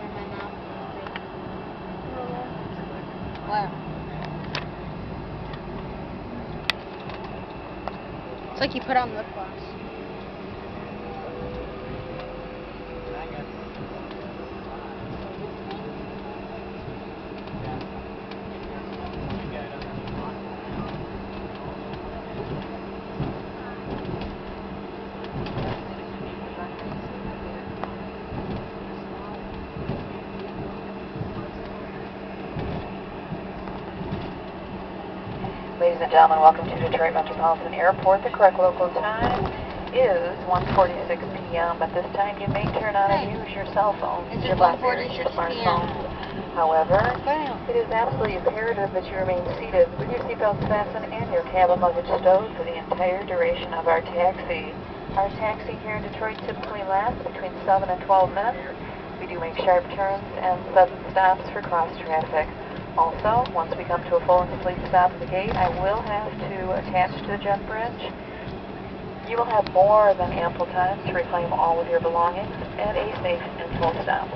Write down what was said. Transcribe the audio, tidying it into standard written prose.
my mouth. What? It's like you put on lip gloss. Ladies and gentlemen, welcome to Detroit Metropolitan Airport. The correct local time is 1:46 p.m. At this time, you may turn on and use your cell phone, your BlackBerry, your smartphone. However, it is absolutely imperative that you remain seated with your seatbelts fastened and your cabin luggage stowed for the entire duration of our taxi. Our taxi here in Detroit typically lasts between 7 and 12 minutes. We do make sharp turns and sudden stops for cross traffic. Also, once we come to a full and complete stop at the gate, I will have to attach to the jet bridge. You will have more than ample time to reclaim all of your belongings at a safe and full stop.